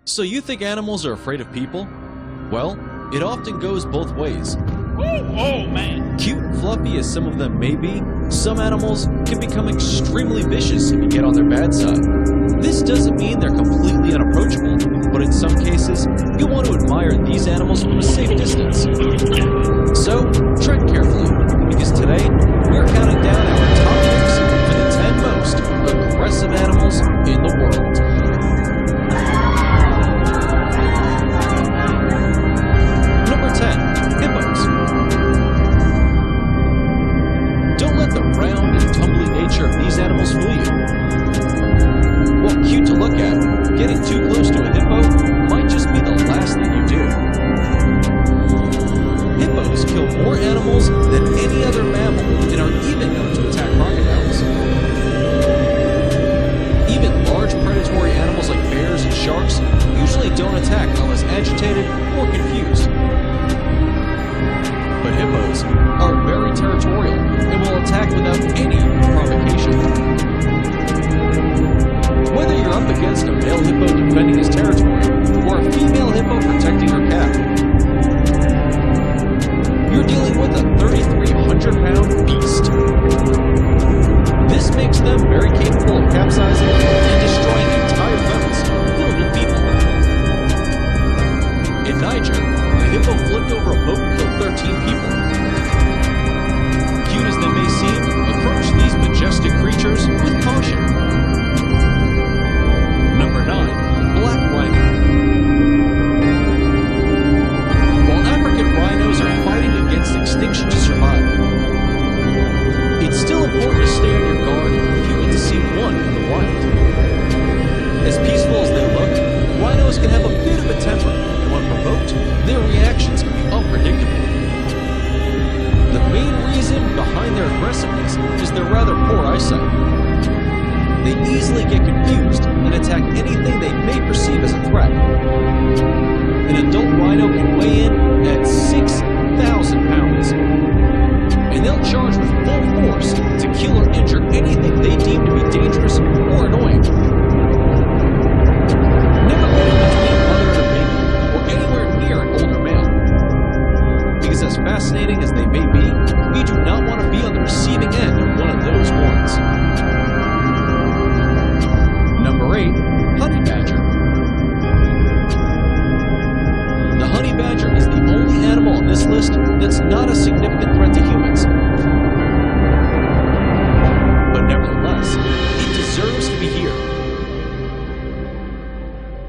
So you think animals are afraid of people? Well, it often goes both ways. Oh man! Cute and fluffy as some of them may be, some animals can become extremely vicious if you get on their bad side. This doesn't mean they're completely unapproachable, but in some cases, you'll want to admire these animals from a safe distance. So, tread carefully, because today, we're counting down our top picks for the 10 most aggressive animals in the world. Number 10. Hippos. Don't let the round and tumbly nature of these animals fool you. While cute to look at, getting too close to a hippo might just be the last thing you do. Hippos kill more animals than any other mammal and are even known to attack crocodiles. Even large predatory animals like bears and sharks usually don't attack unless agitated or confused. But hippos are very territorial and will attack without any provocation. Whether you're up against a male hippo defending his territory or a female hippo protecting her calf, you're dealing with a 3,300-pound beast. This makes them very capable of capsizing and destroying entire boats filled with people. In Niger, a hippo flipped over a boat and killed 13 people. Cute as they may seem, approach these majestic creatures with caution. Number 9. Black Rhino. While African rhinos are fighting against extinction to survive, it's still important to stay on your guard if you were to see one in the wild. As peaceful as they look, rhinos can have a bit of a temper, and when provoked, their reactions can be unpredictable. The main reason behind their aggressiveness is their rather poor eyesight. They easily get confused and attack anything they may perceive as a threat. An adult rhino can weigh in at 6,000 pounds, and they'll charge with full force to kill or injure anything they deem to be dangerous or annoying. Never get in between a mother and a baby, or anywhere near an older male. Because as fascinating as they may be, you do not want to be on the receiving end of one of those horns. Number 8. Honey Badger. The honey badger is the only animal on this list that's not a significant threat to humans. But nevertheless, it deserves to be here.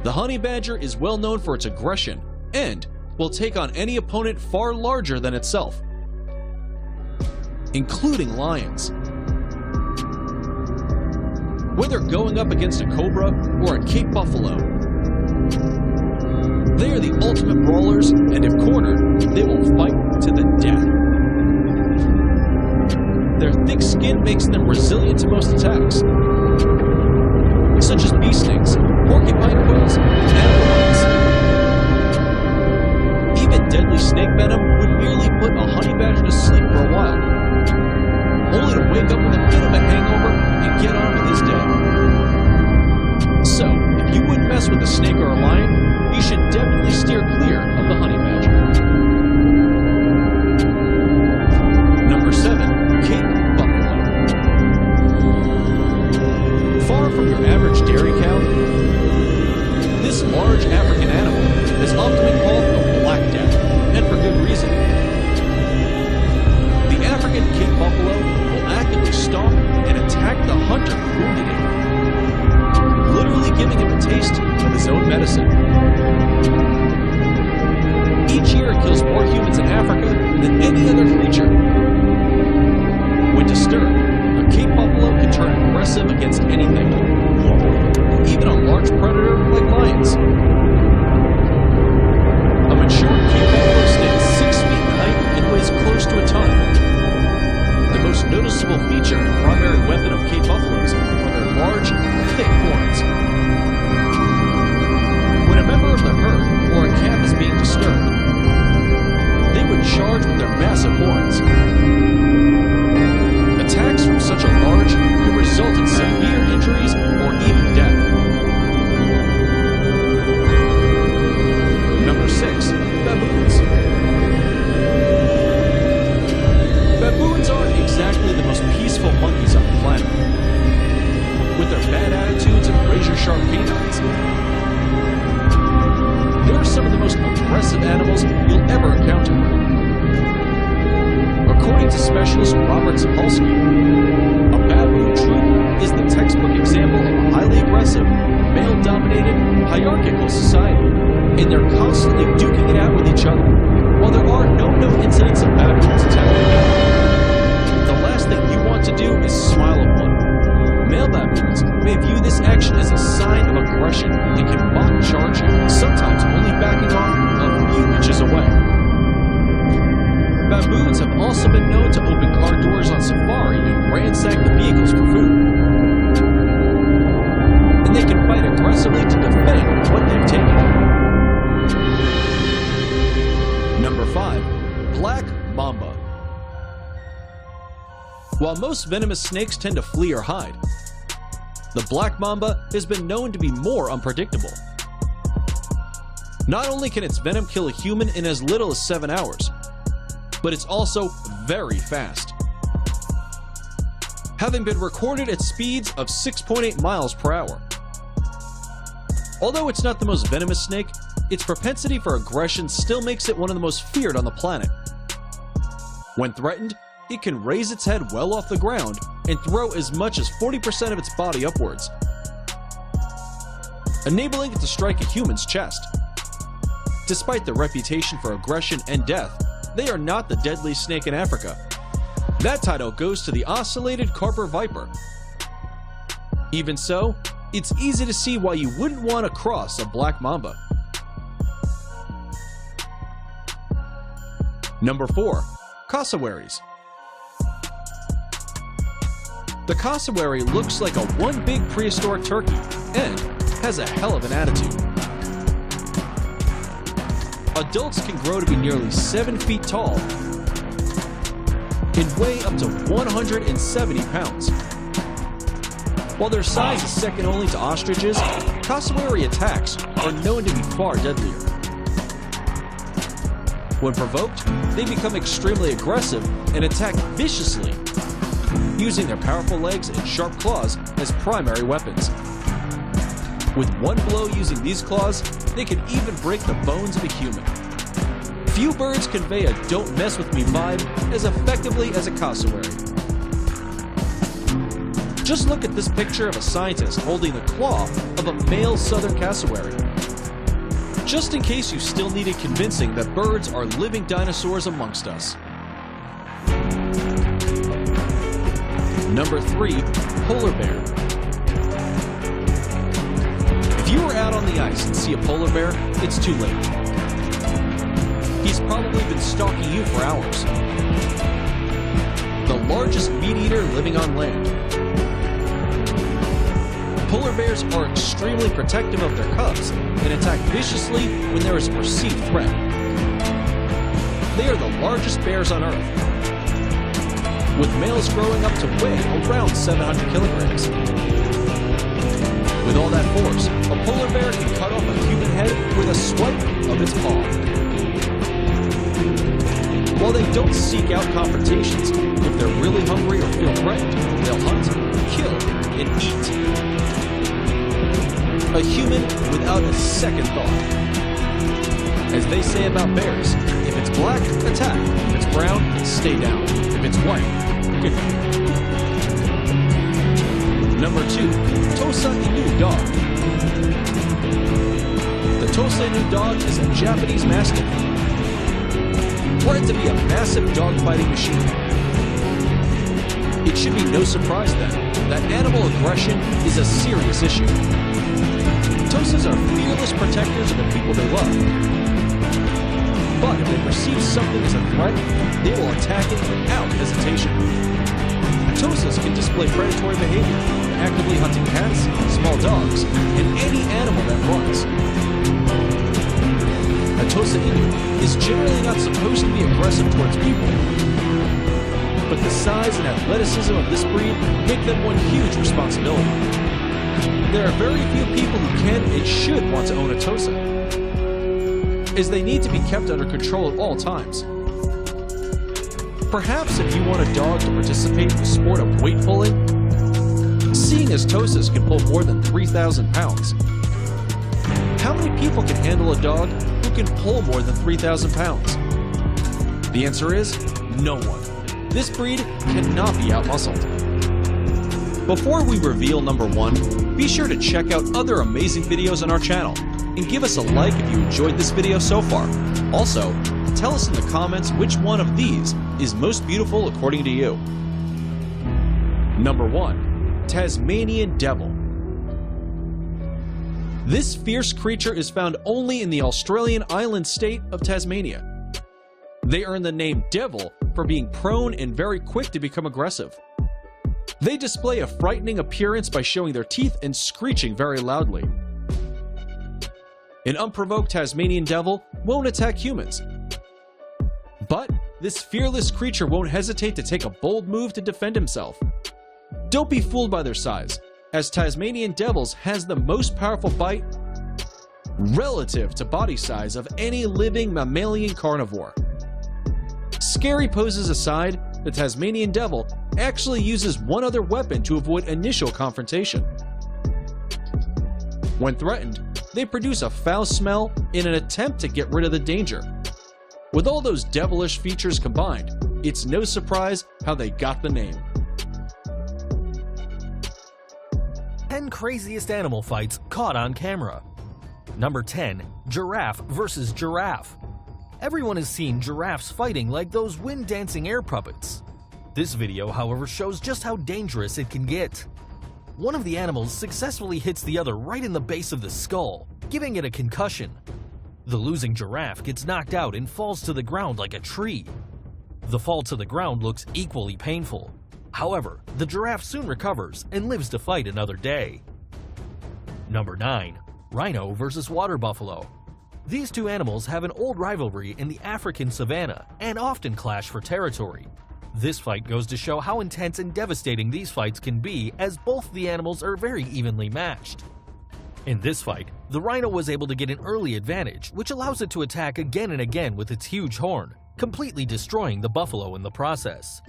The honey badger is well known for its aggression and will take on any opponent far larger than itself, including lions. Whether going up against a cobra or a Cape buffalo, they are the ultimate brawlers, and if cornered, they will fight to the death. Their thick skin makes them resilient to most attacks, such as bee stings, porcupine quills, and animal bites. Even deadly snake venom would merely put a honey badger to sleep for a while, only to wake up with a bit of a hangover and get on with his day. So, if you wouldn't mess with a snake or a lion, you should definitely steer clear of the honey badger. Number 7. Cape buffalo. Far from your average dairy cow, this large African animal is often been called the Black Death, and for good reason. The African Cape buffalo will actively stalk and attack the hunter who wounded him, literally giving him a taste of his own medicine. Each year it kills more humans in Africa than any other creature. When disturbed, a Cape buffalo can turn aggressive against anything, even a large predator like lions. A mature Cape buffalo stands 6 feet in height and weighs close to a ton. The most noticeable feature and primary weapon of Cape buffaloes are their large, thick horns. When a member of the herd or a calf is being disturbed, they would charge with their massive horns. Attacks from such a large could result in severe injuries Sapolsky. A baboon troop is the textbook example of a highly aggressive, male-dominated, hierarchical society, and they're constantly duking it out with each other. While there are no known incidents of baboons attacking men, the last thing you want to do is smile at one. Male baboons may view this action as a sign of aggression and can mock charge you, sometimes only backing off a few inches away. Baboons have also been known to open car doors on safari and ransack the vehicles for food. And they can fight aggressively to defend what they've taken. Number 5. Black Mamba. While most venomous snakes tend to flee or hide, the black mamba has been known to be more unpredictable. Not only can its venom kill a human in as little as 7 hours, but it's also very fast, having been recorded at speeds of 6.8 miles per hour. Although it's not the most venomous snake, its propensity for aggression still makes it one of the most feared on the planet. When threatened, it can raise its head well off the ground and throw as much as 40% of its body upwards, enabling it to strike a human's chest. Despite their reputation for aggression and death, they are not the deadliest snake in Africa. That title goes to the ocellated Carper viper. Even so, it's easy to see why you wouldn't want to cross a black mamba. Number 4. Cassowaries. The cassowary looks like a one big prehistoric turkey and has a hell of an attitude. Adults can grow to be nearly 7 feet tall and weigh up to 170 pounds. While their size is second only to ostriches, cassowary attacks are known to be far deadlier. When provoked, they become extremely aggressive and attack viciously, using their powerful legs and sharp claws as primary weapons. With one blow using these claws, they can even break the bones of a human. Few birds convey a "don't mess with me" vibe as effectively as a cassowary. Just look at this picture of a scientist holding the claw of a male southern cassowary. Just in case you still needed convincing that birds are living dinosaurs amongst us. Number 3. Polar bear. If you were out on the ice and see a polar bear, it's too late. He's probably been stalking you for hours. The largest meat eater living on land. Polar bears are extremely protective of their cubs and attack viciously when there is a perceived threat. They are the largest bears on Earth, with males growing up to weigh around 700 kilograms. With all that force, a polar bear can cut off a human head with a swipe of its paw. While they don't seek out confrontations, if they're really hungry or feel threatened, they'll hunt, kill, and eat. A human without a second thought. As they say about bears, if it's black, attack. If it's brown, stay down. If it's white, good night. Number 2. Tosa Inu dog. The Tosa Inu dog is a Japanese Mastiff, bred to be a massive dogfighting machine. It should be no surprise then that animal aggression is a serious issue. Tosas are fearless protectors of the people they love. But if they perceive something as a threat, they will attack it without hesitation. Tosas can display predatory behavior, actively hunting cats, small dogs, and any animal that runs. A Tosa Inu is generally not supposed to be aggressive towards people, but the size and athleticism of this breed make them one huge responsibility. There are very few people who can and should want to own a Tosa, as they need to be kept under control at all times. Perhaps if you want a dog to participate in the sport of weight pulling, seeing as Tosas can pull more than 3,000 pounds, how many people can handle a dog who can pull more than 3,000 pounds? The answer is no one. This breed cannot be outmuscled. Before we reveal number 1, be sure to check out other amazing videos on our channel, and give us a like if you enjoyed this video so far. Also, tell us in the comments which one of these is most beautiful according to you. Number 1. Tasmanian Devil. This fierce creature is found only in the Australian island state of Tasmania. They earn the name Devil for being prone and very quick to become aggressive. They display a frightening appearance by showing their teeth and screeching very loudly. An unprovoked Tasmanian Devil won't attack humans. But this fearless creature won't hesitate to take a bold move to defend himself. Don't be fooled by their size, as Tasmanian Devils has the most powerful bite relative to body size of any living mammalian carnivore. Scary poses aside, the Tasmanian Devil actually uses one other weapon to avoid initial confrontation. When threatened, they produce a foul smell in an attempt to get rid of the danger. With all those devilish features combined, it's no surprise how they got the name. 10 craziest animal fights caught on camera. Number 10. Giraffe versus giraffe. Everyone has seen giraffes fighting like those wind-dancing air puppets. This video, however, shows just how dangerous it can get. One of the animals successfully hits the other right in the base of the skull, giving it a concussion. The losing giraffe gets knocked out and falls to the ground like a tree. The fall to the ground looks equally painful. However, the giraffe soon recovers and lives to fight another day. Number 9. Rhino versus water buffalo. These two animals have an old rivalry in the African savanna and often clash for territory. This fight goes to show how intense and devastating these fights can be, as both the animals are very evenly matched. In this fight, the rhino was able to get an early advantage, which allows it to attack again and again with its huge horn, completely destroying the buffalo in the process.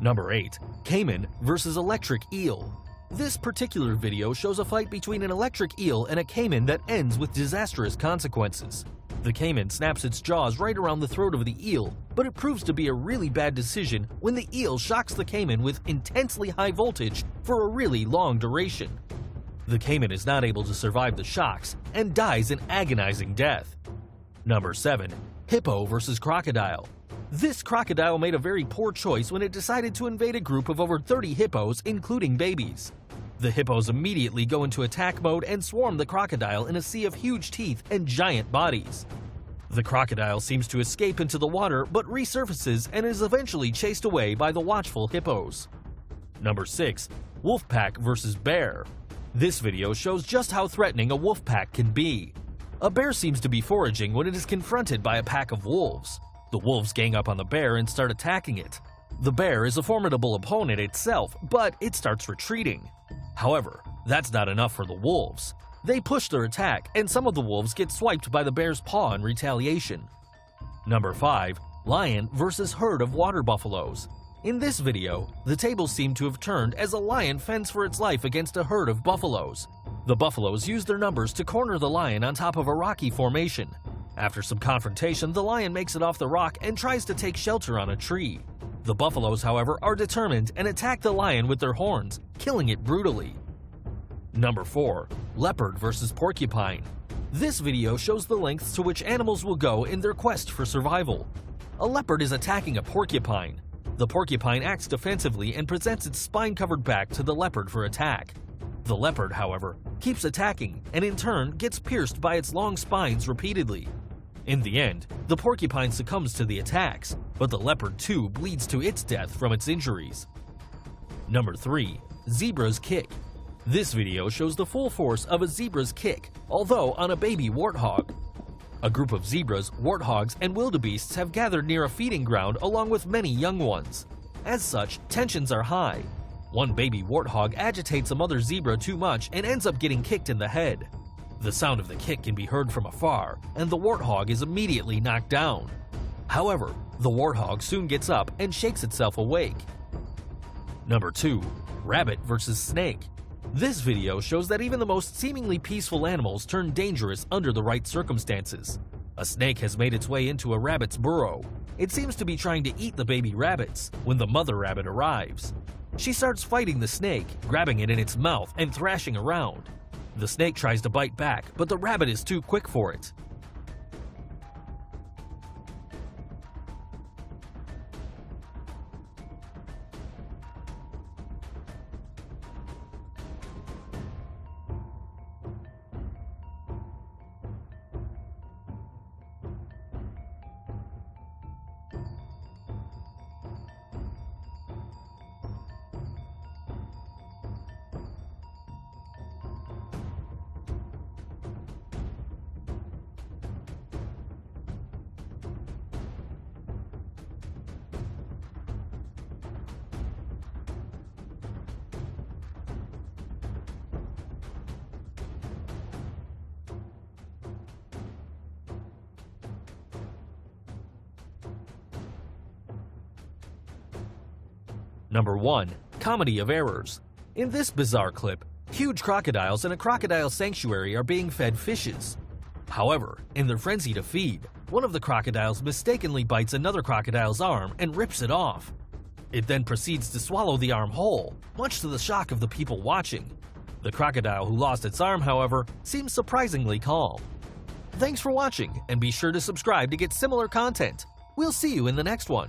Number 8. Caiman versus electric eel. This particular video shows a fight between an electric eel and a caiman that ends with disastrous consequences. The caiman snaps its jaws right around the throat of the eel, but it proves to be a really bad decision when the eel shocks the caiman with intensely high voltage for a really long duration. The caiman is not able to survive the shocks and dies an agonizing death. Number 7. Hippo versus crocodile. This crocodile made a very poor choice when it decided to invade a group of over 30 hippos, including babies. The hippos immediately go into attack mode and swarm the crocodile in a sea of huge teeth and giant bodies. The crocodile seems to escape into the water but resurfaces and is eventually chased away by the watchful hippos. Number 6. Wolf pack versus bear. This video shows just how threatening a wolf pack can be. A bear seems to be foraging when it is confronted by a pack of wolves. The wolves gang up on the bear and start attacking it. The bear is a formidable opponent itself, but it starts retreating. However, that's not enough for the wolves. They push their attack, and some of the wolves get swiped by the bear's paw in retaliation. Number 5. Lion versus herd of water buffaloes. In this video, the tables seem to have turned as a lion fends for its life against a herd of buffaloes. The buffaloes use their numbers to corner the lion on top of a rocky formation. After some confrontation, the lion makes it off the rock and tries to take shelter on a tree. The buffaloes, however, are determined and attack the lion with their horns, killing it brutally. Number 4. Leopard versus porcupine. This video shows the lengths to which animals will go in their quest for survival. A leopard is attacking a porcupine. The porcupine acts defensively and presents its spine-covered back to the leopard for attack. The leopard, however, keeps attacking and in turn gets pierced by its long spines repeatedly. In the end, the porcupine succumbs to the attacks, but the leopard too bleeds to its death from its injuries. Number 3. Zebra's kick. This video shows the full force of a zebra's kick, although on a baby warthog. A group of zebras, warthogs, and wildebeests have gathered near a feeding ground along with many young ones. As such, tensions are high. One baby warthog agitates a mother zebra too much and ends up getting kicked in the head. The sound of the kick can be heard from afar, and the warthog is immediately knocked down. However, the warthog soon gets up and shakes itself awake. Number 2. Rabbit versus snake. This video shows that even the most seemingly peaceful animals turn dangerous under the right circumstances. A snake has made its way into a rabbit's burrow. It seems to be trying to eat the baby rabbits when the mother rabbit arrives. She starts fighting the snake, grabbing it in its mouth and thrashing around. The snake tries to bite back, but the rabbit is too quick for it. Number 1. Comedy of Errors. In this bizarre clip, huge crocodiles in a crocodile sanctuary are being fed fishes. However, in their frenzy to feed, one of the crocodiles mistakenly bites another crocodile's arm and rips it off. It then proceeds to swallow the arm whole, much to the shock of the people watching. The crocodile who lost its arm, however, seems surprisingly calm. Thanks for watching, and be sure to subscribe to get similar content. We'll see you in the next one.